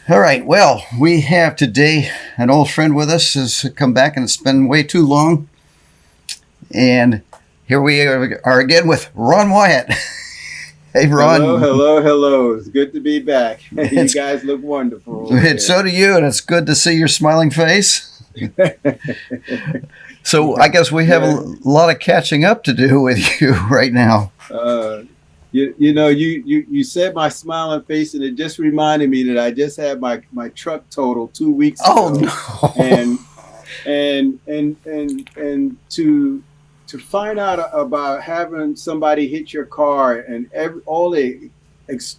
All right. Well, we have today an old friend with us has come back, and it's been way too long. And here we are again with Ron Wyatt. Hey, Hello, Ron. hello, hello. It's good to be back. You It's, guys look wonderful over so do you, and it's good to see your smiling face. there. So I guess we have Yeah. a lot of catching up to do with you right now. Uh, you said my smiling face, and it just reminded me that I just had my truck total 2 weeks Oh ago, no. and and to find out about having somebody hit your car and all the ex-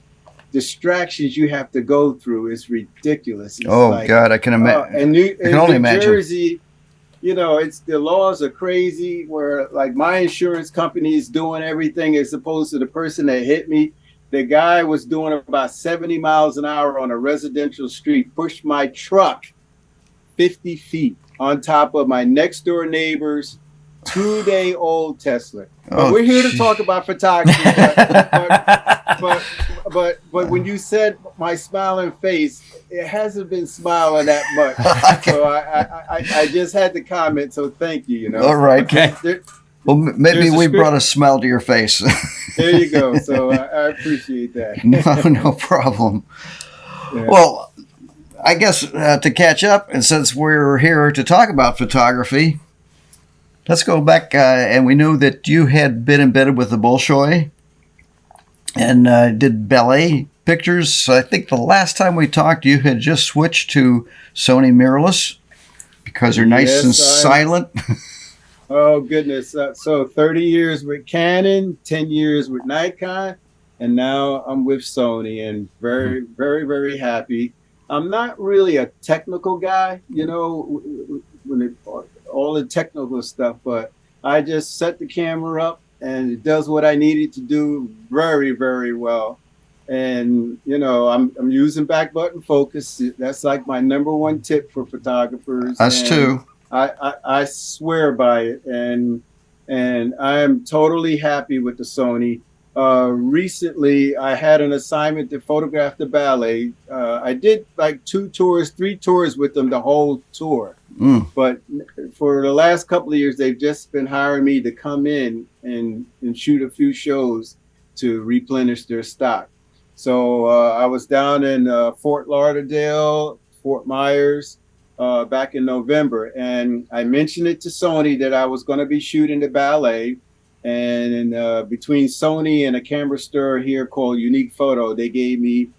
distractions you have to go through is ridiculous. It's Oh like, God, I can imagine. I can in only New imagine. Jersey, it's the laws are crazy. Where like my insurance company is doing everything as opposed to the person that hit me. The guy was doing about 70 miles an hour on a residential street, pushed my truck 50 feet on top of my next door neighbor's 2-day old Tesla. But Oh, we're here to gee. talk about photography. But but when you said my smiling face, it hasn't been smiling that much. So I just had to comment. So thank you. All right. Okay. Well, maybe There's a we brought script. a smile to your face. There you go. So I appreciate No, that. no problem. Yeah. Well, I guess to catch up, and since we're here to talk about photography, let's go back. And we know that you had been embedded with the Bolshoi and did ballet pictures. I think the last time we talked, you had just switched to Sony mirrorless because they're nice and Yes, I'm. silent. Oh goodness! So 30 years with Canon, 10 years with Nikon, and now I'm with Sony, and very, very, very happy. I'm not really a technical guy, when it all the technical stuff, but I just set the camera up and it does what I need it to do very, very well. And I'm using back button focus. That's like my number one tip for photographers, Us and too. I swear by it, and I am totally happy with the Sony. Recently, I had an assignment to photograph the ballet. I did like 2 tours, 3 tours with them the whole tour. Mm. But for the last couple of years, they've just been hiring me to come in and shoot a few shows to replenish their stock. So I was down in Fort Lauderdale, Fort Myers, back in November, and I mentioned it to Sony that I was going to be shooting the ballet. And between Sony and a camera store here called Unique Photo, they gave me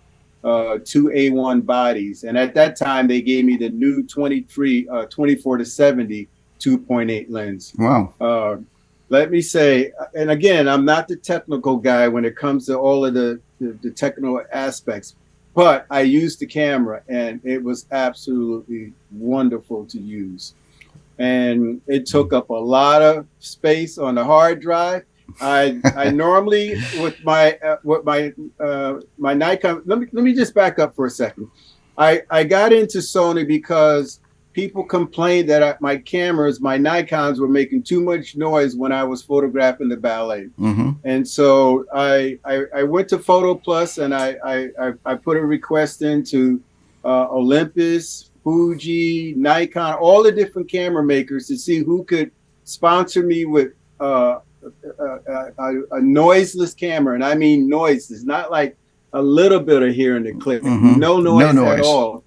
two A1 bodies. And at that time, they gave me the new 24 to 70 2.8 lens. Wow. Let me say, and again, I'm not the technical guy when it comes to all of the technical aspects, but I used the camera and it was absolutely wonderful to use. And it took up a lot of space on the hard drive. I normally my Nikon. Let me just back up for a second. I got into Sony because people complained that my Nikons were making too much noise when I was photographing the ballet. Mm-hmm. And so I went to Photo Plus and I put a request into Olympus, Fuji, Nikon, all the different camera makers to see who could sponsor me with a noiseless camera. And I mean noiseless, not like a little bit of hearing the click, Mm-hmm. no No noise at noise. all.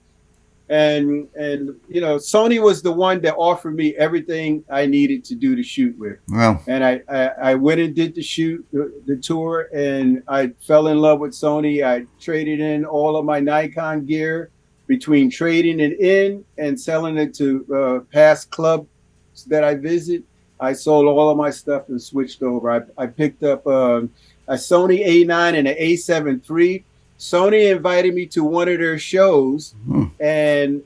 And Sony was the one that offered me everything I needed to do the shoot with. Well, And I went and did the tour, and I fell in love with Sony. I traded in all of my Nikon gear between trading it in and selling it to past clubs that I visit. I sold all of my stuff and switched over. I picked up a Sony A9 and an A7 III. Sony invited me to one of their shows, and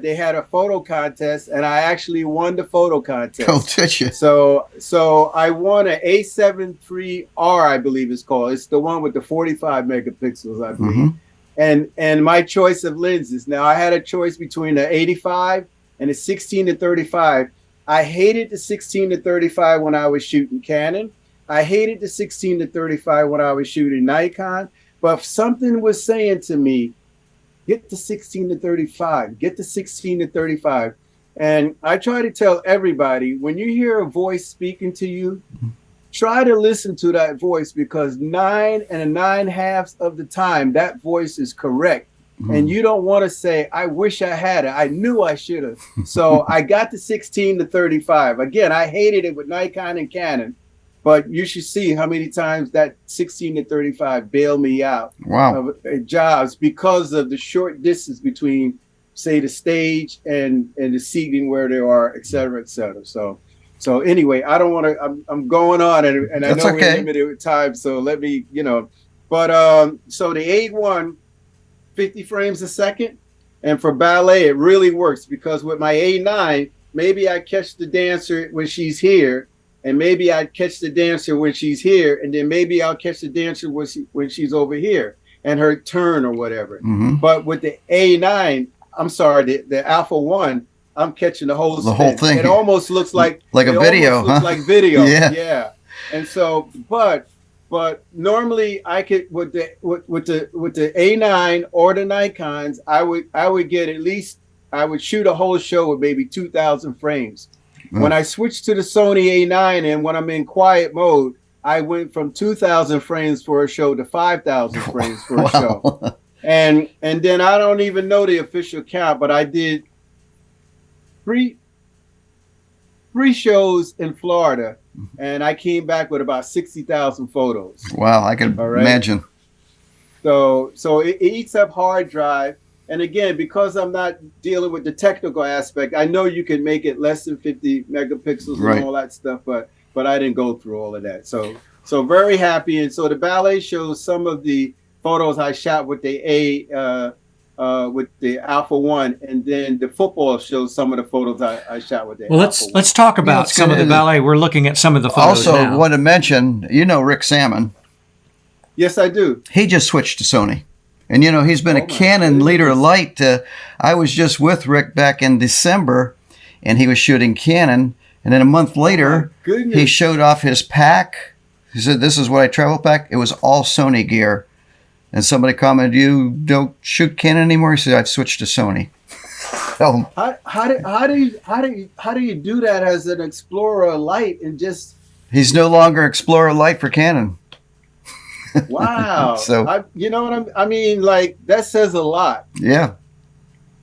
they had a photo contest, and I actually won the photo contest. oh, did you? So I won an A7 III-R, I believe it's called. It's the one with the 45 megapixels, I believe. And my choice of lenses. Now I had a choice between the 85 and the 16 to 35. I hated the 16 to 35 when I was shooting Canon. I hated the 16 to 35 when I was shooting Nikon. But something was saying to me, get the 16 to 35, get the 16 to 35. And I try to tell everybody, when you hear a voice speaking to you, try to listen to that voice, because 9.9/2 of the time that voice is correct. And you don't want to say, I wish I had it. I knew I should have. So I got the 16 to 35. Again, I hated it with Nikon and Canon, but you should see how many times that 16 to 35 bailed me out of jobs because of the short distance between, say, the stage and the seating where they are, et cetera, et cetera. So anyway, I don't want to, I'm going on, and I know we're limited with time, so let me, but so the A1, 50 frames a second, and for ballet, it really works, because with my A9, maybe I catch the dancer when she's here, and maybe I catch the dancer when she's here, and then maybe I'll catch the dancer when she's over here, and her turn or whatever. But with the A9, I'm sorry, the Alpha 1, I'm catching the whole thing. It almost looks like a video, looks like video. Yeah. And so, but normally I could with the A9 or the Nikons, I would get at least, I would shoot a whole show with maybe 2,000 frames. When I switched to the Sony A9, and when I'm in quiet mode, I went from 2,000 frames for a show to 5,000 frames for a show. And then I don't even know the official count, but I did three shows in Florida, and I came back with about 60,000 photos. Wow, I can imagine. So it eats up hard drive. And again, because I'm not dealing with the technical aspect, I know you can make it less than 50 megapixels and all that stuff, but I didn't go through all of that. So very happy. And so the ballet shows some of the photos I shot with the with the Alpha 1, and then the football shows some of the photos I shot with the Alpha 1. Let's talk about some of the ballet. We're looking at some of the photos also now. want to mention, Rick Salmon. Yes, I do. He just switched to Sony. And, he's been a Canon leader of light. I was just with Rick back in December, and he was shooting Canon. And then a month later, he showed off his pack. He said, "This is what I travel pack." It was all Sony gear. And somebody commented, "You don't shoot Canon anymore?" He said, "I've switched to Sony." So, how do you do that as an Explorer Light and just? He's no longer Explorer Light for Canon. Wow. So you know what I mean? Like, that says a lot. Yeah.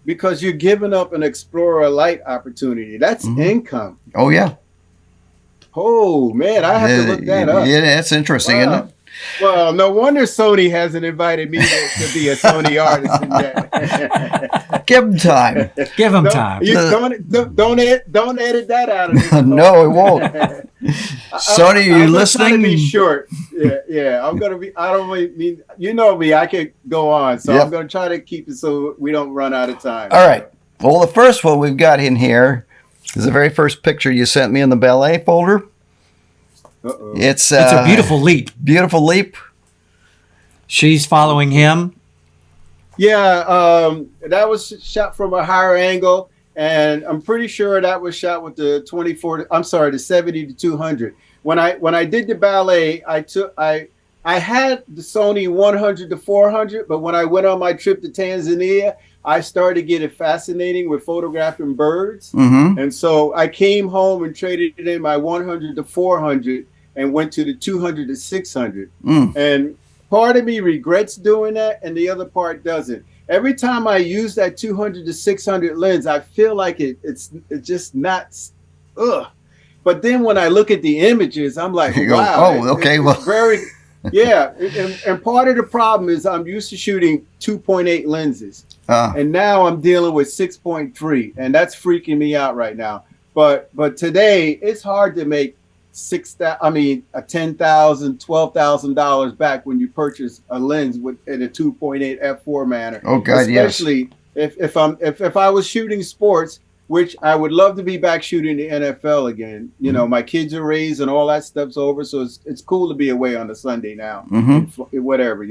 Because you're giving up an Explorer Light opportunity. That's income. Oh yeah. Oh man, I have to look that up. Yeah, that's interesting, isn't it? Well, no wonder Sony hasn't invited me to be a Sony artist in that. Give him time. Give him time. Don't edit that out of this. No, it won't. Sony, are you listening? I'm trying to be short. Yeah. I'm gonna be. I don't mean. You know me. I could go on, so I'm gonna try to keep it so we don't run out of time. All right. Well, the first one we've got in here is the very first picture you sent me in the ballet folder. It's a beautiful leap. Beautiful leap. She's following him. Yeah, that was shot from a higher angle, and I'm pretty sure that was shot with the 70 to 200. When I did the ballet, I had the Sony 100 to 400, but when I went on my trip to Tanzania, I started getting fascinating with photographing birds, and so I came home and traded in my 100 to 400 and went to the 200 to 600. And part of me regrets doing that, and the other part doesn't. Every time I use that 200 to 600 lens, I feel like it's just not. But then when I look at the images, I'm like, wow. Oh, okay. Well, very. Yeah, and part of the problem is I'm used to shooting 2.8 lenses, and now I'm dealing with 6.3, and that's freaking me out right now. But today it's hard to make $10,000, $12,000 back when you purchase a lens in a 2.8 f4 manner. Oh God, especially if I was shooting sports, which I would love to be back shooting the NFL again. My kids are raised and all that stuff's over, so it's cool to be away on a Sunday now. Whatever,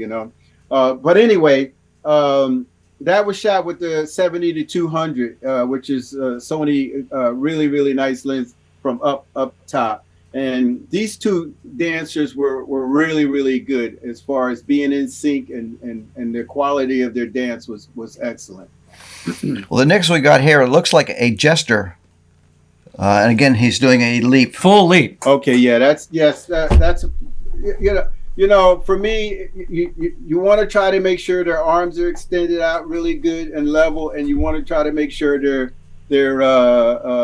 But anyway, that was shot with the 70 to 200, which is Sony really, really nice lens from up top. And these two dancers were really, really good as far as being in sync, and the quality of their dance was excellent. Well, the next we got here, it looks like a jester. And again, he's doing a leap. Full leap. Okay, yeah, that's for me, you want to try to make sure their arms are extended out really good and level, and you want to try to make sure their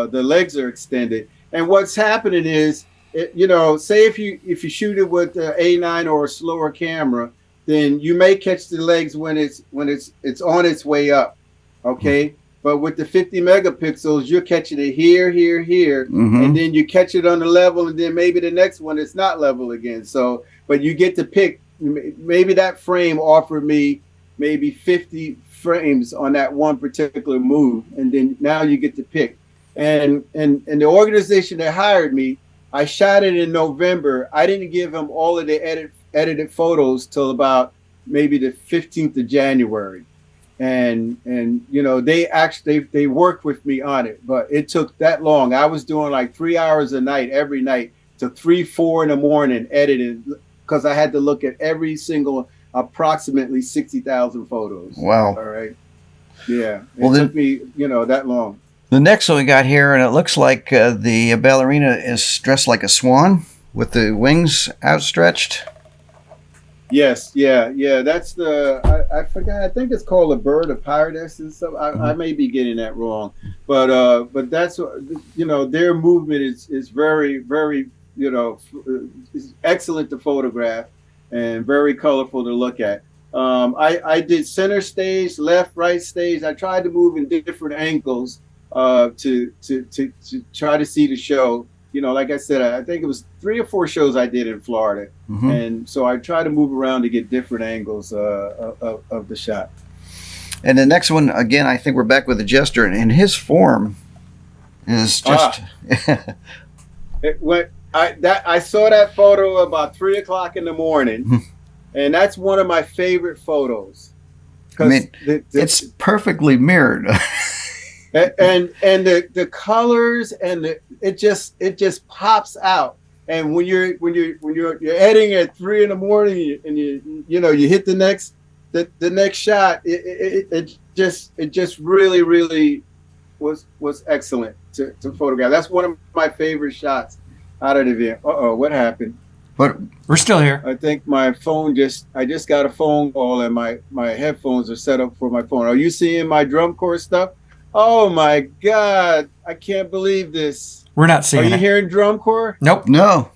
legs are extended. And what's happening is, say if you shoot it with an A9 or a slower camera, then you may catch the legs when it's on its way up. Okay. But with the 50 megapixels, you're catching it here, and then you catch it on the level, and then maybe the next one it's not level again. So, but you get to pick. Maybe that frame offered me maybe 50 frames on that one particular move, and then now you get to pick. And the organization that hired me, I shot it in November. I didn't give them all of the edited photos till about maybe the 15th of January. And they worked with me on it, but it took that long. I was doing like 3 hours a night every night to 3-4 in the morning editing, because I had to look at every single approximately 60,000 photos. Wow. All right. Yeah. Well, it took me that long. The next one we got here, and it looks like the ballerina is dressed like a swan with the wings outstretched. Yes, yeah. That's I forgot. I think it's called a bird of paradise and stuff. I may be getting that wrong, but that's their movement is very, very is excellent to photograph and very colorful to look at. I did center stage, left, right stage. I tried to move in different angles to try to see the show. Like I said, I think it was 3 or 4 shows I did in Florida. And so I try to move around to get different angles of the shot. And the next one, again, I think we're back with the jester, and his form is just... I saw that photo about 3 o'clock in the morning, and that's one of my favorite photos. I mean, it's perfectly mirrored. and the colors and it just pops out. And when you're editing at 3 in the morning and you hit the next shot, it just really was excellent to photograph. That's one of my favorite shots out of the video. What happened? But we're still here. I think my phone I just got a phone call, and my headphones are set up for my phone. Are you seeing my drum corps stuff? Oh my God, I can't believe this. We're not seeing it. Are you hearing drum corps? Nope. No.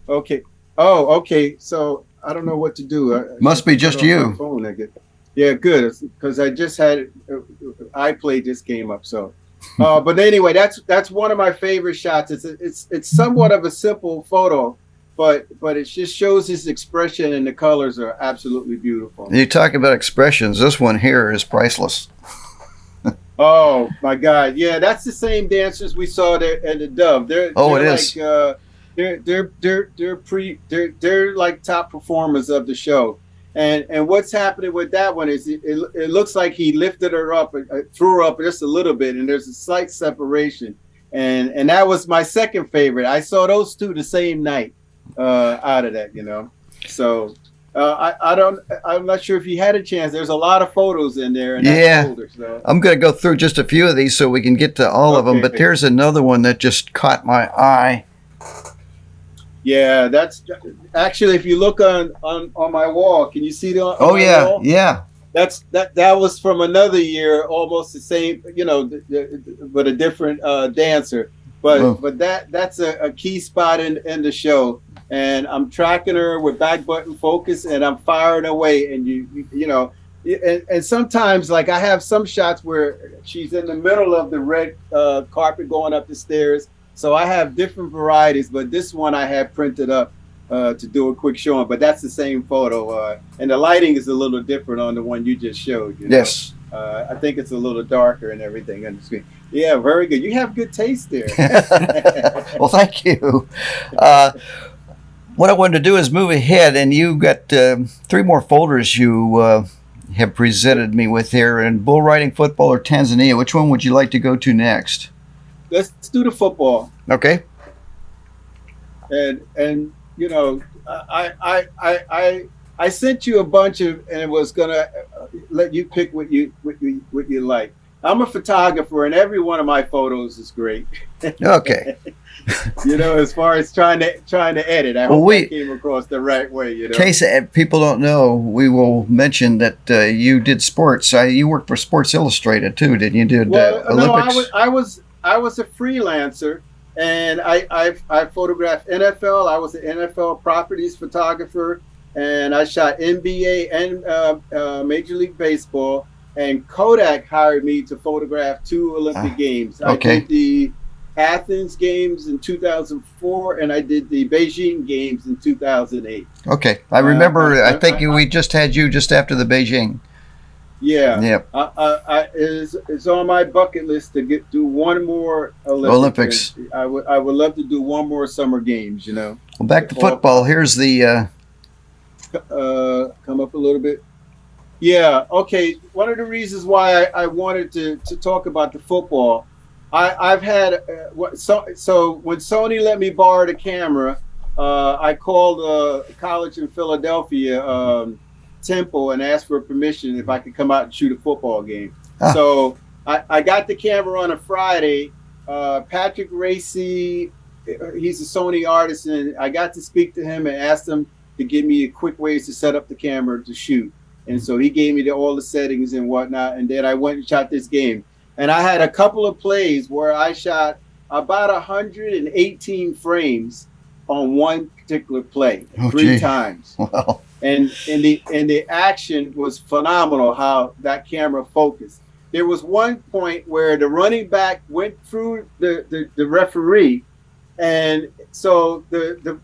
Okay. Oh, okay. So I don't know what to do. Must be just you. Phone again. Yeah, good. Because I just had iPlay just came up. So, but anyway, that's one of my favorite shots. It's somewhat of a simple photo, but it just shows his expression, and the colors are absolutely beautiful. You talk about expressions. This one here is priceless. Oh my God! Yeah, that's the same dancers we saw there at the Dove. They're they're like top performers of the show. And what's happening with that one is it looks like he lifted her up, threw her up just a little bit, and there's a slight separation. And that was my second favorite. I saw those two the same night out of that, So. I'm not sure if you had a chance. There's a lot of photos in there. Folder, so. I'm going to go through just a few of these so we can get to all of them. But here's another one that just caught my eye. Yeah, that's actually, if you look on my wall, can you see the? Wall? Yeah. That was from another year, almost the same, but a different dancer. But that's a key spot in the show. And I'm tracking her with back button focus, and I'm firing away. And and sometimes, like, I have some shots where she's in the middle of the red carpet going up the stairs. So I have different varieties, but this one I have printed up to do a quick showing. But that's the same photo, and the lighting is a little different on the one you just showed. Yes. I think it's a little darker and everything on the screen. Yeah, very good. You have good taste there. Well, thank you. What I wanted to do is move ahead, and you got 3 more folders you have presented me with here. And bull riding, football, or Tanzania. Which one would you like to go to next? Let's do the football. Okay. and you know, I sent you a bunch of, and it was gonna let you pick what you like. I'm a photographer, and every one of my photos is great. Okay. As far as trying to edit, I hope I came across the right way. In case people don't know, we will mention that you did sports. You worked for Sports Illustrated too, didn't you? Did Olympics? No, I was a freelancer, and I photographed NFL. I was an NFL properties photographer, and I shot NBA and Major League Baseball. And Kodak hired me to photograph 2 Olympic games. Okay. I did the Athens games in 2004, and I did the Beijing games in 2008. Okay, I remember. I think we just had you just after the Beijing. Yeah. Yep. It's on my bucket list to do one more Olympics. I would love to do one more summer games. Well, back to football. Here's the. Come up a little bit. Yeah. Okay. One of the reasons why I wanted to talk about the football, I've had so when Sony let me borrow the camera, I called a college in Philadelphia, Temple, and asked for permission if I could come out and shoot a football game. So I got the camera on a Friday. Patrick Racy, he's a Sony artist, and I got to speak to him and asked him to give me quick ways to set up the camera to shoot. And so he gave me all the settings and whatnot. And then I went and shot this game. And I had a couple of plays where I shot about 118 frames on one particular play, 3 times. Wow. And the action was phenomenal how that camera focused. There was one point where the running back went through the referee. And so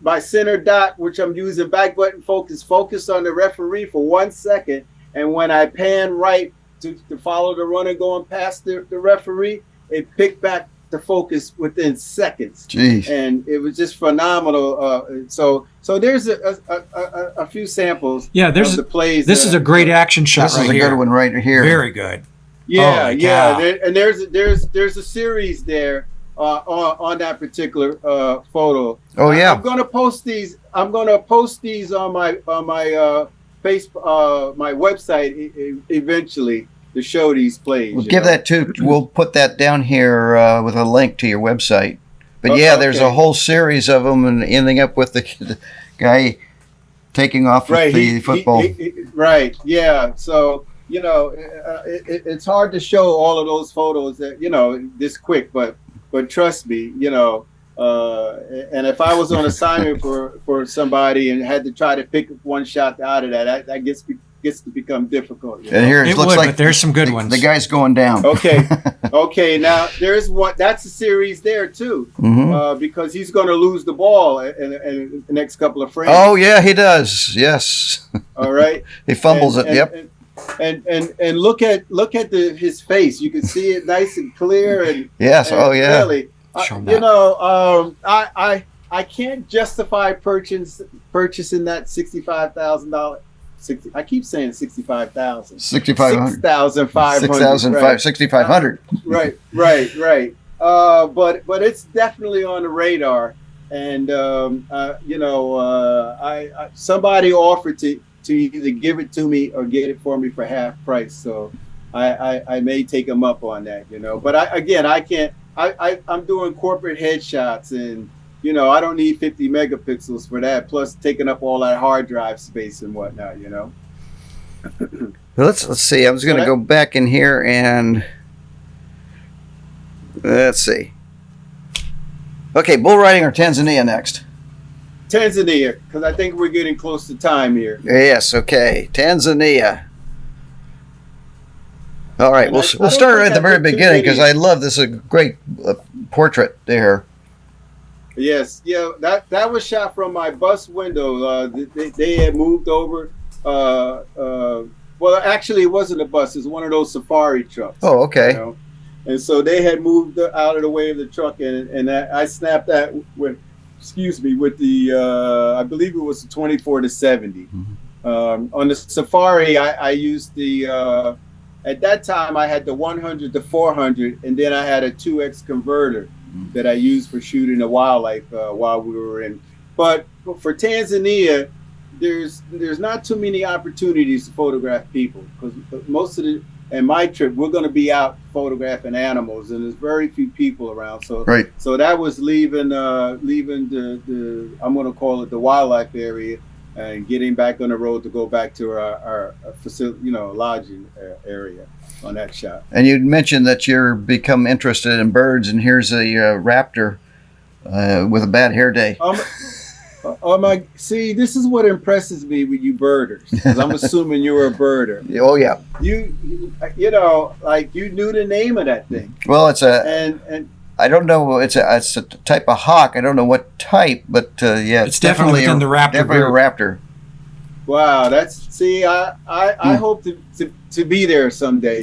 my center dot, which I'm using back button focused on the referee for 1 second. And when I pan right to follow the runner going past the referee, it picked back the focus within seconds. Jeez. And it was just phenomenal. So there's a few samples. Yeah, of the plays. This is a great action shot. This is a good one right here. Very good. Yeah, yeah. And there's a series there. On that particular photo. Oh yeah. I'm gonna post these on my Facebook, my website eventually to show these plays. We'll give that to. We'll put that down here with a link to your website. But there's a whole series of them, and ending up with the guy taking off with the football. Right. Yeah. So it's hard to show all of those photos that this quick, but trust me, and if I was on assignment for somebody and had to try to pick one shot out of that gets to become difficult. And here it looks like but there's some good ones. The guy's going down. Okay. Now there's one. That's a series there too, because he's going to lose the ball in the next couple of frames. Oh yeah, he does. Yes. All right. He fumbles it. Yep. And look at his face. You can see it nice and clear. And yes. And really, I can't justify purchasing that $65,000. I keep saying 65,000. 6,500. 6,500. Right. But it's definitely on the radar. And somebody offered to either give it to me or get it for me for half price. So I may take them up on that, But I can't. I'm doing corporate headshots, and I don't need 50 megapixels for that. Plus taking up all that hard drive space and whatnot, Let's see. I was going to go back in here and let's see. Okay, bull riding or Tanzania next? Tanzania, because I think we're getting close to time here. Yes. Okay, Tanzania. All right, we'll start right at the very beginning because I love this. A great portrait there. Yes, yeah, that was shot from my bus window. They had moved over. Well, actually, it wasn't a bus. It was one of those safari trucks. Oh, okay. And so they had moved out of the way of the truck, and I snapped that with the I believe it was the 24-70. On the safari, I used the. At that time, I had the 100-400, and then I had a 2x converter that I used for shooting the wildlife while we were in But for Tanzania, there's not too many opportunities to photograph people, because most of the and my trip we're going to be out photographing animals, and there's very few people around. So Right. so that was leaving the I'm going to call it the wildlife area, and getting back on the road to go back to our facility, lodging area on that shot. And you mentioned that you're become interested in birds, and here's a raptor with a bad hair day. See, this is what impresses me with you birders, because I'm assuming you're a birder. Oh yeah. Like you knew the name of that thing. Well, it's a and I don't know. It's a type of hawk. I don't know what type, but yeah, It's definitely within the raptor Definitely group. a raptor. wow, I hope to be there someday. I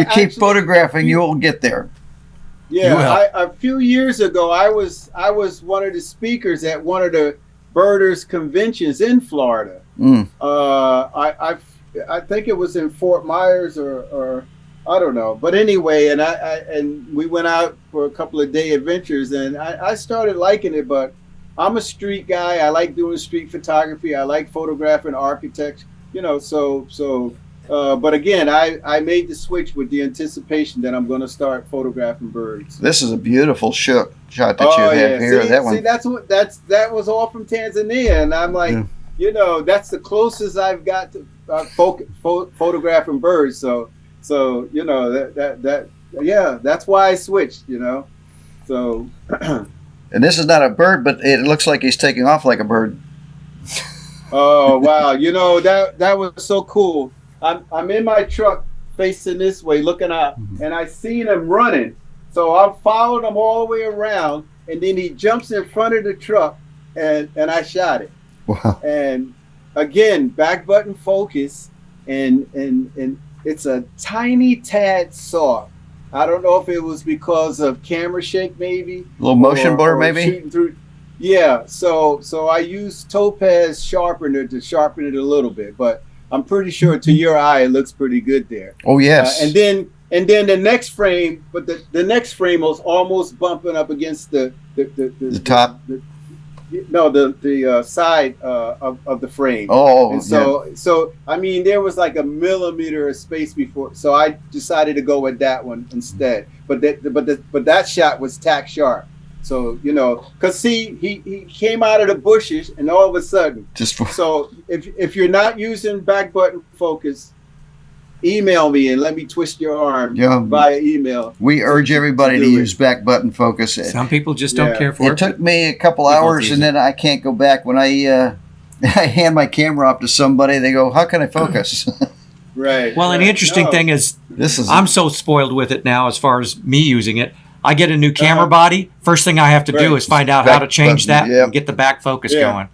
You keep actually- photographing, you'll get there. Yeah, a few years ago, I was one of the speakers at one of the birders conventions in Florida. Mm. I think it was in Fort Myers or I don't know, but anyway, and we went out for a couple of day adventures, and I started liking it. But I'm a street guy. I like doing street photography. I like photographing architects. But again, I made the switch with the anticipation that I'm going to start photographing birds. This is a beautiful shot that you have here. That was all from Tanzania, and I'm like, that's the closest I've got to photographing birds. So that's why I switched. So. And this is not a bird, but it looks like he's taking off like a bird. Oh wow! That was so cool. I'm in my truck facing this way, looking out, and I seen him running. So I followed him all the way around, and then he jumps in front of the truck, and I shot it. Wow! And again, back button focus, and it's a tiny tad soft. I don't know if it was because of camera shake, maybe A little motion blur, maybe. shooting through. Yeah. So I used topaz sharpener to sharpen it a little bit, but I'm pretty sure to your eye it looks pretty good there. Oh yes. And then the next frame, but the next frame was almost bumping up against the top. The side of the frame. Oh. And so I mean, there was like a millimeter of space before, so I decided to go with that one instead. But that shot was tack sharp. So because see, he came out of the bushes, and all of a sudden, so if you're not using back button focus, email me and let me twist your arm via email. We urge everybody to use back button focus. Some people just don't care for it. It took me a couple hours, and then I can't go back. When I hand my camera off to somebody, they go, "How can I focus?" Right. Well, and the interesting thing is, I'm so spoiled with it now as far as me using it. I get a new camera body. First thing I have to do is find out how to change that and get the back focus going.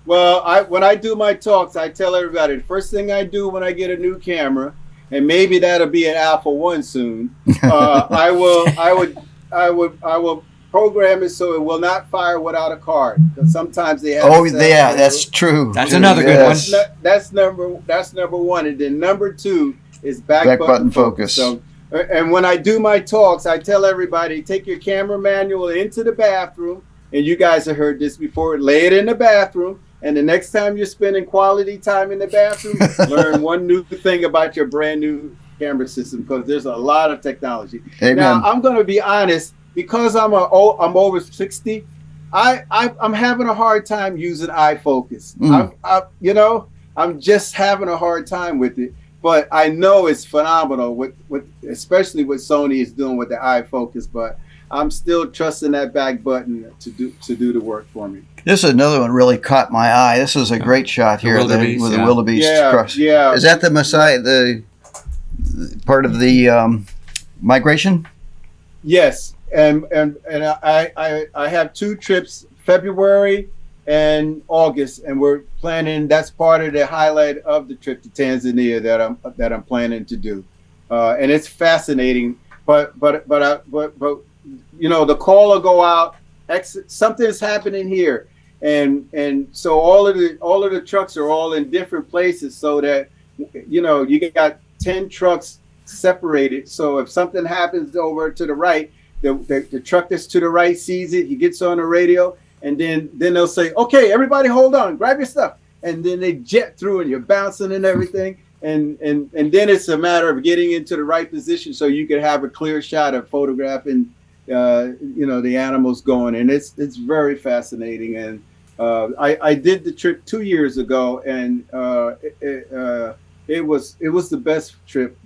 Well, when I do my talks, I tell everybody the first thing I do when I get a new camera, and maybe that'll be an Alpha 1 soon. I will program it so it will not fire without a card. Because sometimes they have. Oh yeah, that's true. That's another good one. That's number one, and then number two is back button focus. So, and when I do my talks, I tell everybody, take your camera manual into the bathroom, and you guys have heard this before, lay it in the bathroom, and the next time you're spending quality time in the bathroom, learn one new thing about your brand new camera system, because there's a lot of technology. Amen. Now, I'm going to be honest, because I'm over 60, I'm having a hard time using iFocus. I'm just having a hard time with it. But I know it's phenomenal, with especially what Sony is doing with the iFocus. But I'm still trusting that back button to do the work for me. This is another one really caught my eye. This is a great shot here with the wildebeest cross. Yeah. Is that the Messiah? The part of the migration? Yes, and I have two trips, February and August, and we're planning. That's part of the highlight of the trip to Tanzania that I'm planning to do, and it's fascinating. But the call will go out. Something's happening here, and so all of the trucks are all in different places, so that you got 10 trucks separated. So if something happens over to the right, the truck that's to the right sees it. He gets on the radio. and then they'll say, okay, everybody hold on, grab your stuff. And then they jet through and you're bouncing and everything. And then it's a matter of getting into the right position so you can have a clear shot of photographing, the animals going. And it's very fascinating. And I did the trip 2 years ago, and it was the best trip.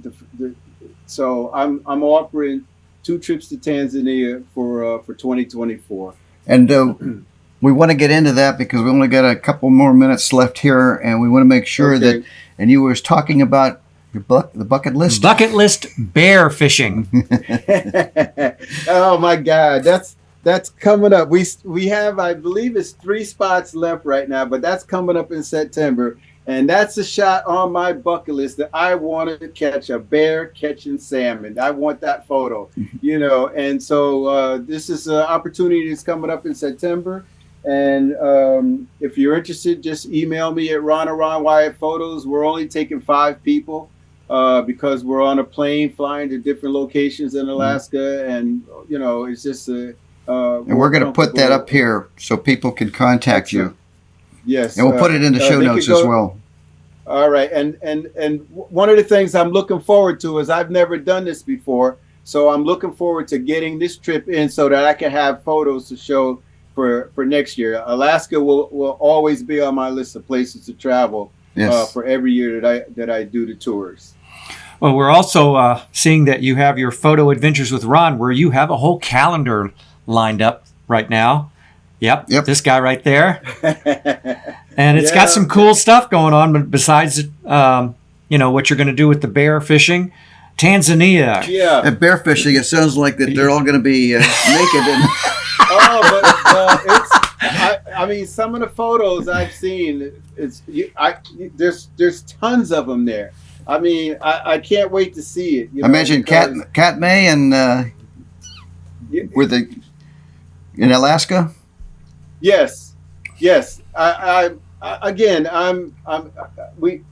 So I'm offering 2 trips to Tanzania for 2024. And we want to get into that because we only got a couple more minutes left here, and we want to make sure that. And you were talking about your the bucket list. Bucket list bear fishing. Oh my God, that's coming up. We have, I believe, it's 3 spots left right now, but that's coming up in September, and that's a shot on my bucket list that I wanted to catch a bear catching salmon. I want that photo, And so this is an opportunity that's coming up in September. And if you're interested, just email me at Ron Wyatt Photos. We're only taking 5 people because we're on a plane flying to different locations in Alaska, and it's just and we're going to put that up here so people can contact you. Yes, and we'll put it in the show notes as well. All right, and one of the things I'm looking forward to is I've never done this before, so I'm looking forward to getting this trip in so that I can have photos to show for next year. Alaska will always be on my list of places to travel for every year that I do the tours. Well, we're also seeing that you have your photo adventures with Ron, where you have a whole calendar lined up right now. Yep. This guy right there. And it's got some cool stuff going on, but besides what you're going to do with the bear fishing. Tanzania. Yeah. At bear fishing, it sounds like that they're all going to be naked. I mean, some of the photos I've seen, there's tons of them there. I mean, I can't wait to see it. I imagine Cat May and in Alaska. Yes. We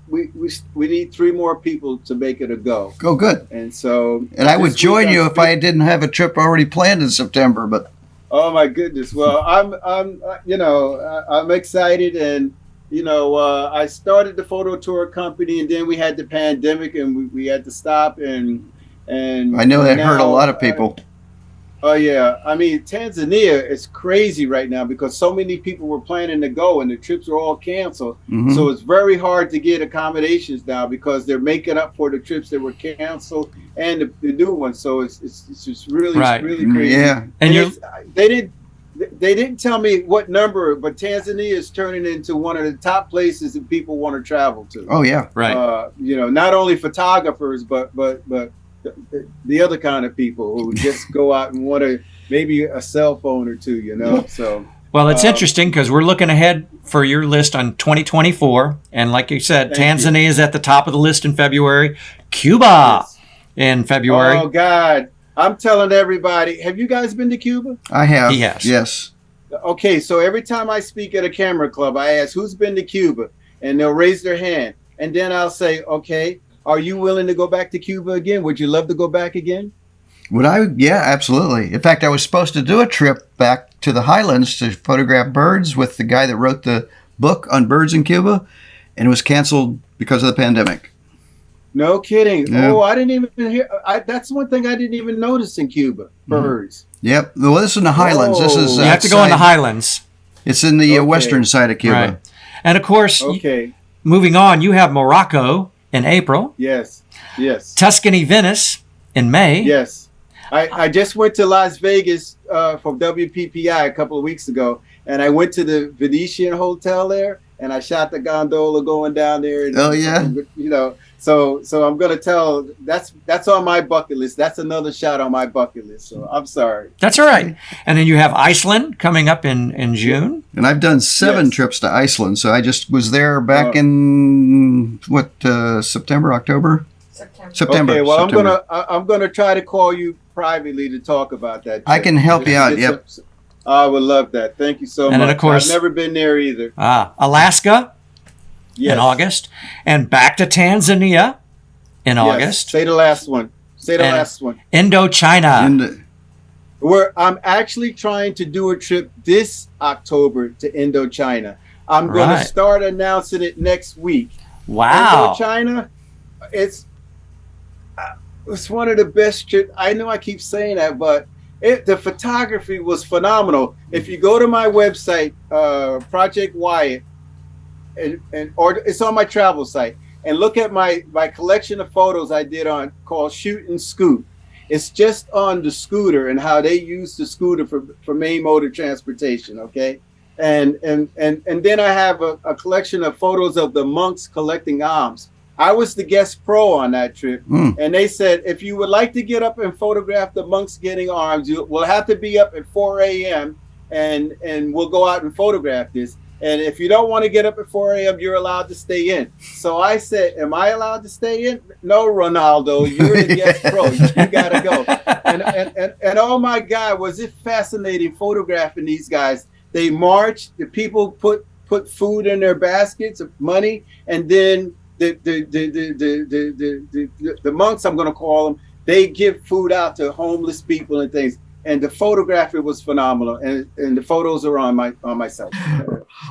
need 3 more people to make it a go. Oh, good. And I would join you if I didn't have a trip already planned in September, but. Oh my goodness! Well, I'm excited, and I started the photo tour company, and then we had the pandemic, and we had to stop, and I know that hurt a lot of people. Oh yeah, I mean, Tanzania is crazy right now because so many people were planning to go and the trips are all canceled. Mm-hmm. So it's very hard to get accommodations now because they're making up for the trips that were canceled and the new ones. So it's just really really crazy. Yeah, and they didn't tell me what number, but Tanzania is turning into one of the top places that people want to travel to. Oh yeah, right. Not only photographers, but the other kind of people who just go out and want to maybe a cell phone or 2, So well, it's interesting because we're looking ahead for your list on 2024, and like you said, Tanzania is at the top of the list in February. Cuba in February. Oh God, I'm telling everybody. Have you guys been to Cuba? I have. He has. Yes. Okay, so every time I speak at a camera club, I ask who's been to Cuba, and they'll raise their hand, and then I'll say, okay. Are you willing to go back to Cuba again? Would you love to go back again? Would I? Yeah, absolutely. In fact, I was supposed to do a trip back to the highlands to photograph birds with the guy that wrote the book on birds in Cuba, and it was canceled because of the pandemic. No kidding. Yeah. Oh, I didn't even hear. That's one thing I didn't even notice in Cuba, birds. Yep. Well, this is in the highlands. This is you have to go in the highlands. It's in the western side of Cuba. Right. And of course, moving on, you have Morocco in April. Yes. Tuscany, Venice in May. Yes. I just went to Las Vegas for WPPI a couple of weeks ago, and I went to the Venetian Hotel there, and I shot the gondola going down there. And, oh yeah. So I'm gonna tell that's on my bucket list. That's another shot on my bucket list. So I'm sorry. That's all right. And then you have Iceland coming up in June. And I've done 7 trips to Iceland. So I just was there back in September, October. September. Okay. Well, September. I'm gonna try to call you privately to talk about that trip. I can help you out. Yep. I would love that. Thank you so much. And then of course, I've never been there either. Alaska. Yes. In August, and back to Tanzania in August. Say the last one. Say the last one. Indochina. Where I'm actually trying to do a trip this October to Indochina. I'm going to start announcing it next week. Wow. Indochina, it's one of the best trips. I know I keep saying that, but the photography was phenomenal. If you go to my website, Project Wyatt, or it's on my travel site, and look at my collection of photos I did called Shoot and Scoot. It's just on the scooter and how they use the scooter for main motor transportation. Okay. And then I have a collection of photos of the monks collecting alms. I was the guest pro on that trip. And they said, if you would like to get up and photograph the monks getting alms, we'll have to be up at 4 a.m. and we'll go out and photograph this. And if you don't want to get up at 4 a.m., you're allowed to stay in. So I said, am I allowed to stay in? No, Ronaldo, you're the guest pro. You got to go. And oh my God, was it fascinating photographing these guys. They marched, the people put food in their baskets of money, and then the monks, I'm going to call them, they give food out to homeless people and things. And the photography was phenomenal, and the photos are on my site.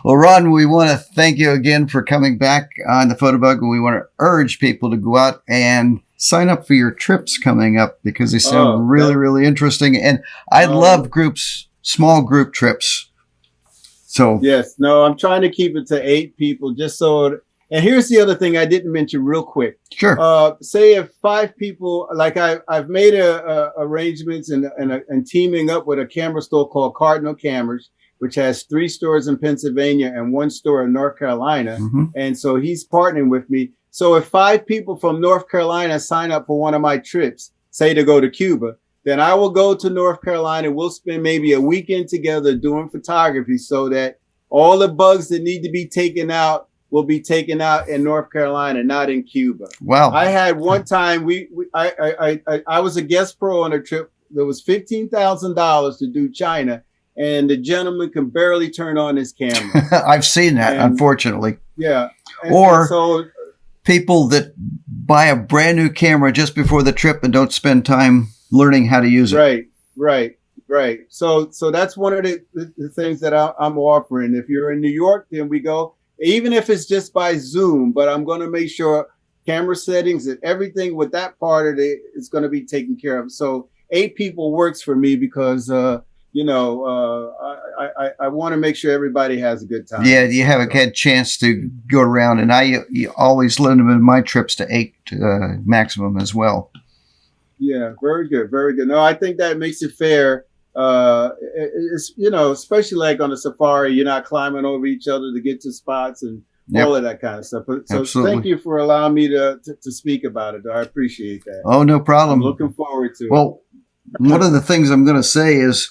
Well, Ron, we want to thank you again for coming back on the Photobug, and we want to urge people to go out and sign up for your trips coming up because they sound really interesting. And I love small group trips. So yes, no, I'm trying to keep it to 8 people, just so. And here's the other thing I didn't mention real quick. Sure. Say if 5 people, like I've made arrangements and teaming up with a camera store called Cardinal Cameras, which has 3 stores in Pennsylvania and 1 store in North Carolina. And so he's partnering with me. So if 5 people from North Carolina sign up for one of my trips, say to go to Cuba, then I will go to North Carolina. We'll spend maybe a weekend together doing photography so that all the bugs that need to be taken out will be taken out in North Carolina, not in Cuba. Wow. I had one time I was a guest pro on a trip. There was $15,000 to do China, and the gentleman can barely turn on his camera. I've seen that, unfortunately. Yeah. Or so people that buy a brand new camera just before the trip and don't spend time learning how to use it. Right. So that's one of the things that I'm offering. If you're in New York, then we go. Even if it's just by Zoom, but I'm going to make sure camera settings and everything with that part of it is going to be taken care of. So 8 people works for me because, I want to make sure everybody has a good time. Yeah, you haven't had a chance to go around, and I always limit my trips to 8 maximum as well. Yeah, very good. No, I think that makes it fair. It's especially like on a safari, you're not climbing over each other to get to spots and all of that kind of stuff. So Absolutely. Thank you for allowing me to speak about it. I appreciate that. Oh, no problem. I'm looking forward to it. Well, one of the things I'm going to say is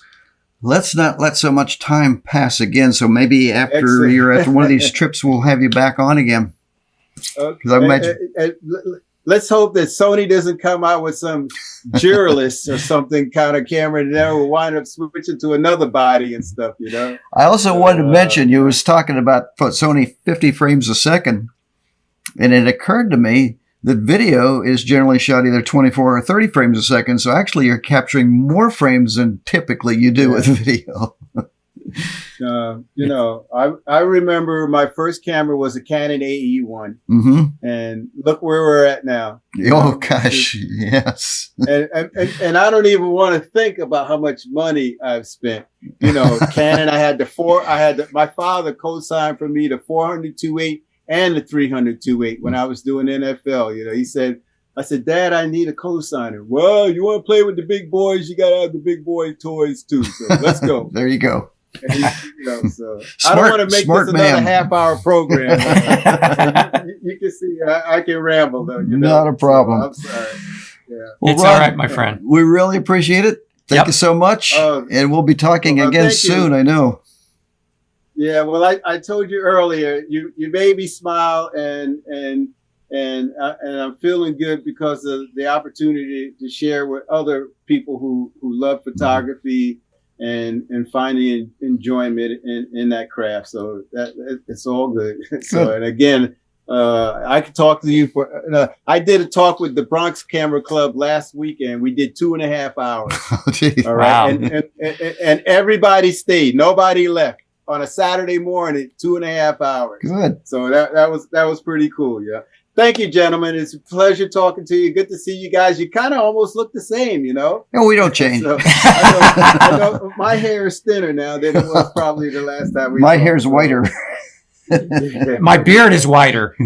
let's not let so much time pass again. So maybe after you're at one of these trips, we'll have you back on again. Okay. I imagine. Let's hope that Sony doesn't come out with some mirrorless or something kind of camera, and then we'll wind up switching to another body and stuff, I also wanted to mention, you was talking about Sony 50 frames a second, and it occurred to me that video is generally shot either 24 or 30 frames a second, so actually you're capturing more frames than typically you do with video. I remember my first camera was a Canon AE1, and look where we're at now. Oh gosh, yes. And I don't even want to think about how much money I've spent. Canon. My father co-signed for me the 400-2.8 and the 300-2.8 when I was doing NFL. He said, I said, Dad, I need a co-signer. Well, you want to play with the big boys? You got to have the big boy toys too. So let's go. There you go. So I don't want to make this another half-hour program. You can see I can ramble though. Not a problem. So I'm sorry. Yeah. Well, it's Ron, all right, my friend. We really appreciate it. Thank you so much, and we'll be talking again soon. I know. Yeah. Well, I told you earlier. You made me smile, and I'm feeling good because of the opportunity to share with other people who love photography. And finding enjoyment in that craft. So that it's all good. So, and again, I could talk to you for. I did a talk with the Bronx Camera Club last weekend. We did 2.5 hours. Oh, geez. All right, Wow. and everybody stayed. Nobody left on a Saturday morning. 2.5 hours. Good. So that was pretty cool. Yeah. Thank you, gentlemen. It's a pleasure talking to you. Good to see you guys. You kind of almost look the same, you know. No, we don't change. So, I know my hair is thinner now than it was probably the last time we. My talked. hair's whiter. My beard is whiter.